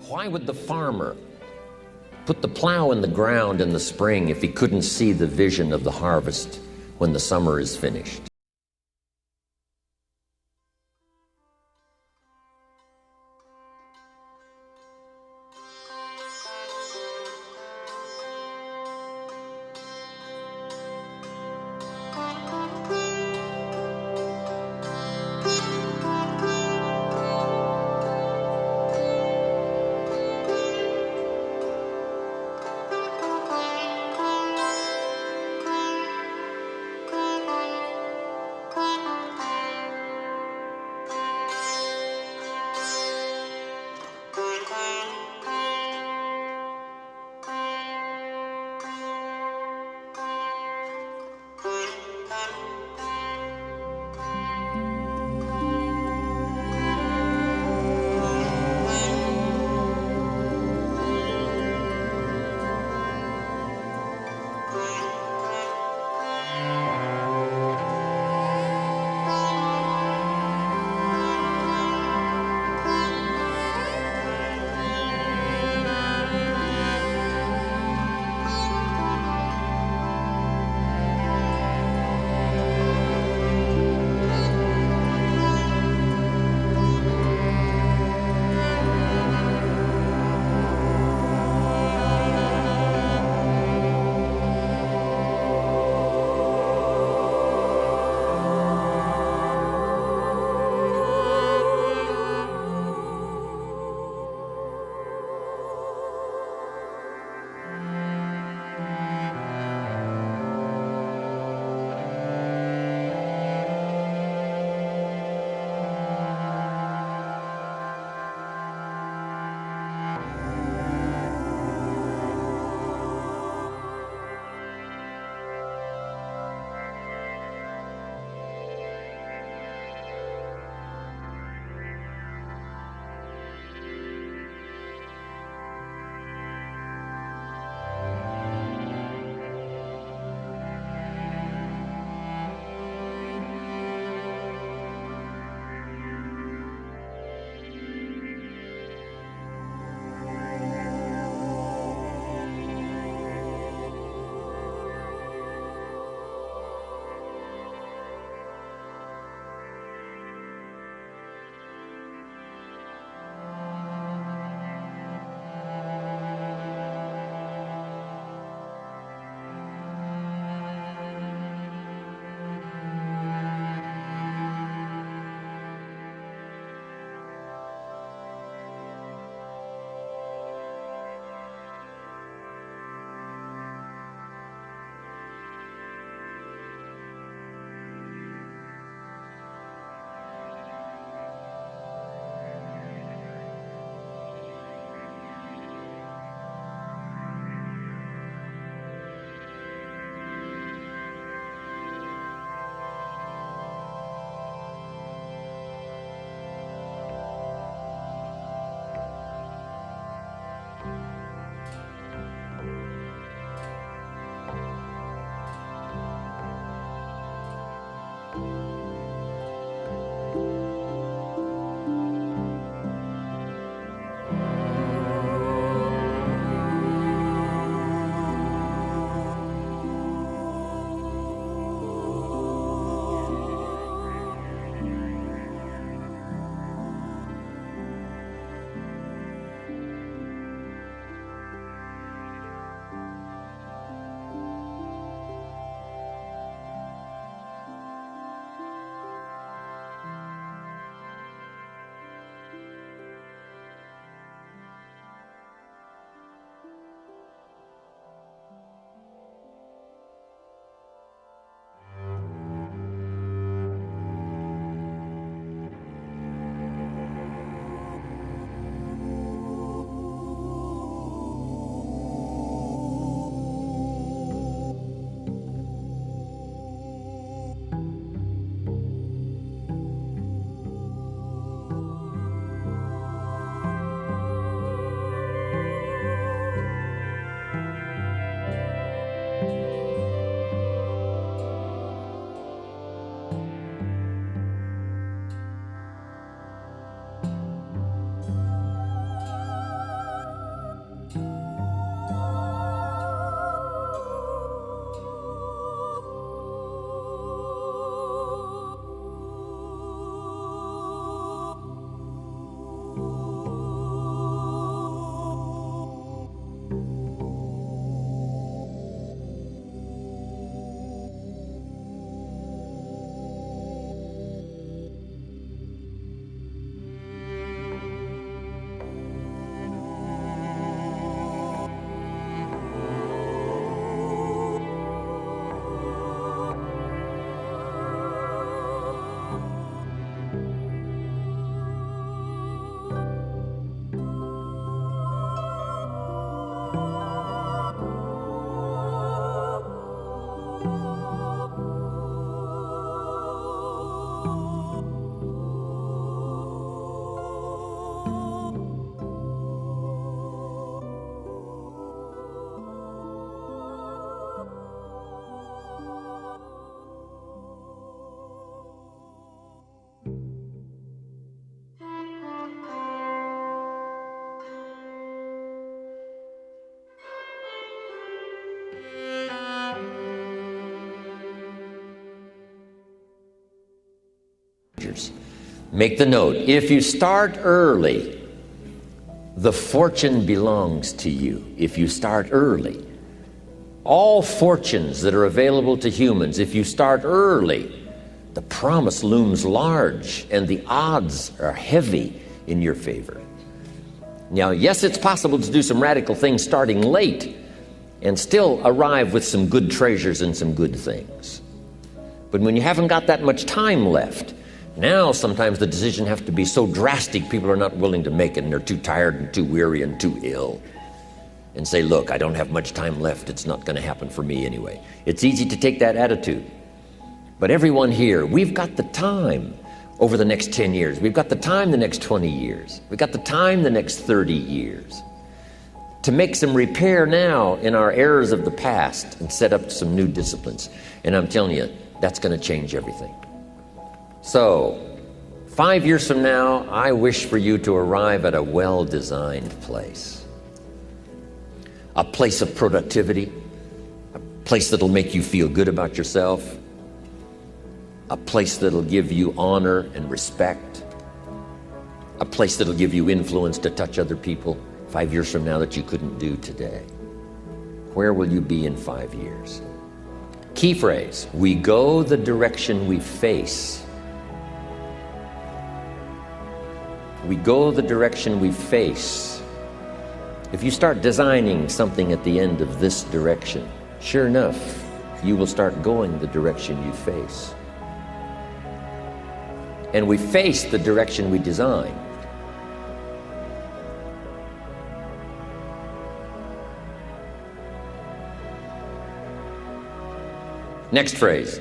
Why would the farmer put the plow in the ground in the spring if he couldn't see the vision of the harvest when the summer is finished? treasures. Make the note, if you start early, the fortune belongs to you. If you start early. All fortunes that are available to humans, if you start early, the promise looms large and the odds are heavy in your favor. Now, yes, it's possible to do some radical things starting late and still arrive with some good treasures and some good things. But when you haven't got that much time left, now sometimes the decision has to be so drastic people are not willing to make it, and they're too tired and too weary and too ill. And say, look, I don't have much time left. It's not going to happen for me anyway. It's easy to take that attitude. But everyone here, we've got the time over the next 10 years. We've got the time the next 20 years. We've got the time the next 30 years to make some repair now in our errors of the past and set up some new disciplines. And I'm telling you, that's going to change everything. So, 5 years from now, I wish for you to arrive at a well-designed place. A place of productivity, a place that'll make you feel good about yourself, a place that'll give you honor and respect, a place that'll give you influence to touch other people 5 years from now that you couldn't do today. Where will you be in 5 years? Key phrase, we go the direction we face. We go the direction we face. If you start designing something at the end of this direction, sure enough, you will start going the direction you face. And we face the direction we design. Next phrase,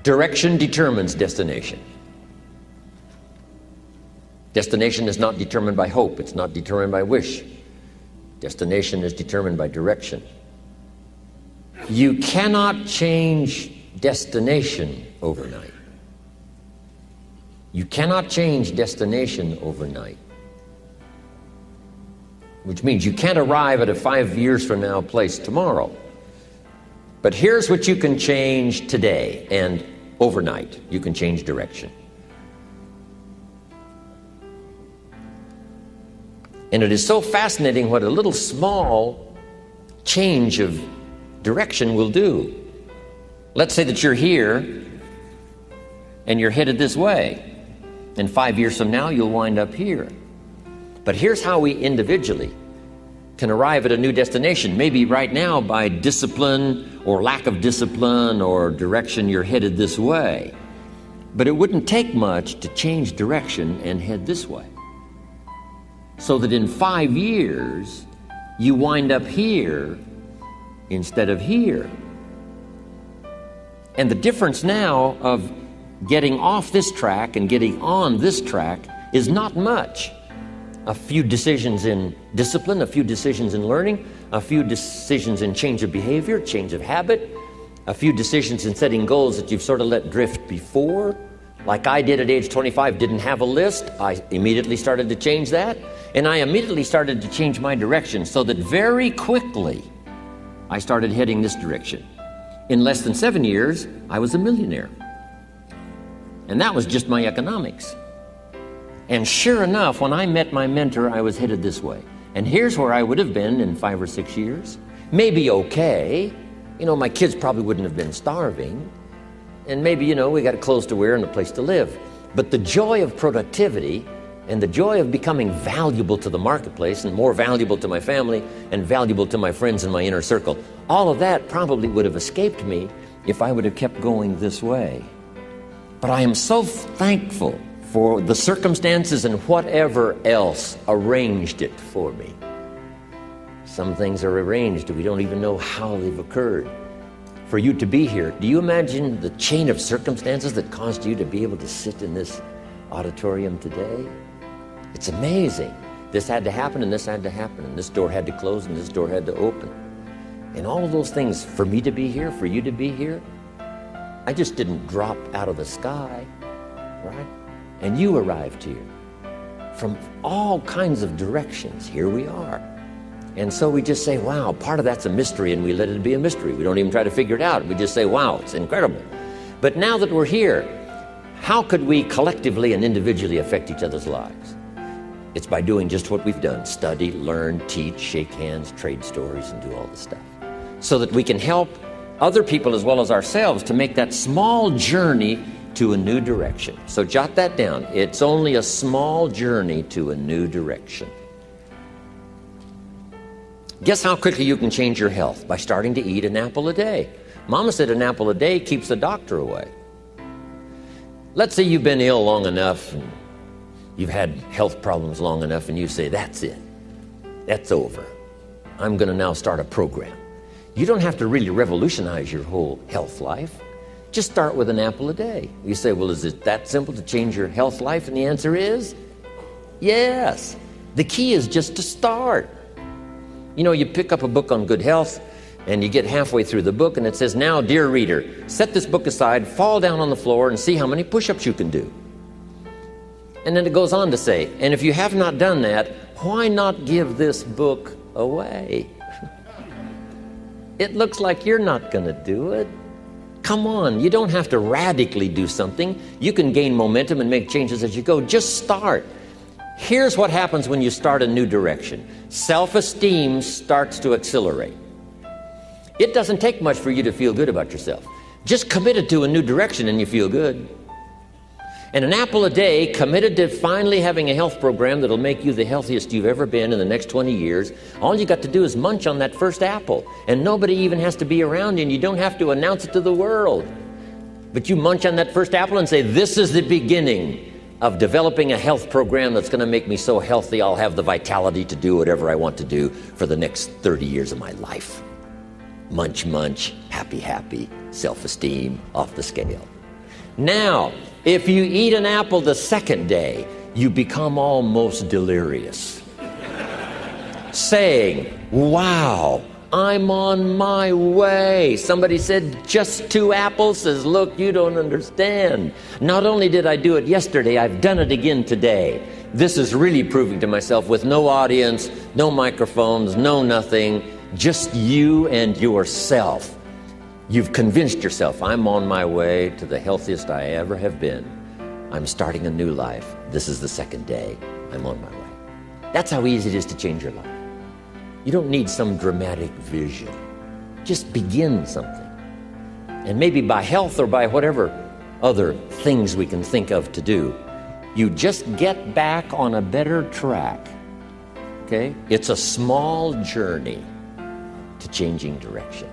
direction determines destination. Destination is not determined by hope, it's not determined by wish. Destination is determined by direction. You cannot change destination overnight. You cannot change destination overnight. Which means you can't arrive at a 5 years from now place tomorrow. But here's what you can change today and overnight. You can change direction. And it is so fascinating what a little small change of direction will do. Let's say that you're here and you're headed this way. And 5 years from now, you'll wind up here. But here's how we individually can arrive at a new destination. Maybe right now by discipline or lack of discipline or direction, you're headed this way. But it wouldn't take much to change direction and head this way. So that in 5 years, you wind up here instead of here. And the difference now of getting off this track and getting on this track is not much. A few decisions in discipline, a few decisions in learning, a few decisions in change of behavior, change of habit, a few decisions in setting goals that you've sort of let drift before. Like I did at age 25, didn't have a list. I immediately started to change that. And I immediately started to change my direction so that very quickly I started heading this direction. In less than 7 years, I was a millionaire. And that was just my economics. And sure enough, when I met my mentor, I was headed this way. And here's where I would have been in 5 or 6 years. Maybe okay. You know, my kids probably wouldn't have been starving. And maybe, you know, we got clothes to wear and a place to live. But the joy of productivity and the joy of becoming valuable to the marketplace and more valuable to my family and valuable to my friends in my inner circle, all of that probably would have escaped me if I would have kept going this way. But I am so thankful for the circumstances and whatever else arranged it for me. Some things are arranged, we don't even know how they've occurred. For you to be here, do you imagine the chain of circumstances that caused you to be able to sit in this auditorium today? It's amazing. This had to happen and this had to happen and this door had to close and this door had to open. And all of those things, for me to be here, for you to be here, I just didn't drop out of the sky, right? And you arrived here from all kinds of directions. Here we are. And so we just say, wow, part of that's a mystery, and we let it be a mystery. We don't even try to figure it out. We just say, wow, it's incredible. But now that we're here, How could we collectively and individually affect each other's lives? It's by doing just what we've done: study, learn, teach, shake hands, trade stories, and do all the stuff, so that we can help other people as well as ourselves to make that small journey to a new direction. So jot that down. It's only a small journey to a new direction. Guess how quickly you can change your health? By starting to eat an apple a day. Mama said an apple a day keeps the doctor away. Let's say you've been ill long enough, and you've had health problems long enough, and you say, that's it. That's over. I'm going to now start a program. You don't have to really revolutionize your whole health life. Just start with an apple a day. You say, well, is it that simple to change your health life? And the answer is yes. The key is just to start. You know, you pick up a book on good health, and you get halfway through the book, and it says, now, dear reader, set this book aside, fall down on the floor, and see how many push-ups you can do. And then it goes on to say, and if you have not done that, why not give this book away? It looks like you're not going to do it. Come on, you don't have to radically do something. You can gain momentum and make changes as you go. Just start. Here's what happens when you start a new direction. Self-esteem starts to accelerate. It doesn't take much for you to feel good about yourself. Just committed to a new direction and you feel good. And an apple a day, committed to finally having a health program that'll make you the healthiest you've ever been in the next 20 years, all you got to do is munch on that first apple. And nobody even has to be around you, and you don't have to announce it to the world. But you munch on that first apple and say, this is the beginning of developing a health program that's going to make me so healthy I'll have the vitality to do whatever I want to do for the next 30 years of my life. Munch, munch, happy, happy, self-esteem off the scale. Now, if you eat an apple the second day, you become almost delirious, saying, wow, I'm on my way. Somebody said, just 2 apples? Says, look, you don't understand. Not only did I do it yesterday, I've done it again today. This is really proving to myself with no audience, no microphones, no nothing, just you and yourself. You've convinced yourself, I'm on my way to the healthiest I ever have been. I'm starting a new life. This is the second day. I'm on my way. That's how easy it is to change your life. You don't need some dramatic vision. Just begin something. And maybe by health or by whatever other things we can think of to do, you just get back on a better track. Okay? It's a small journey to changing direction.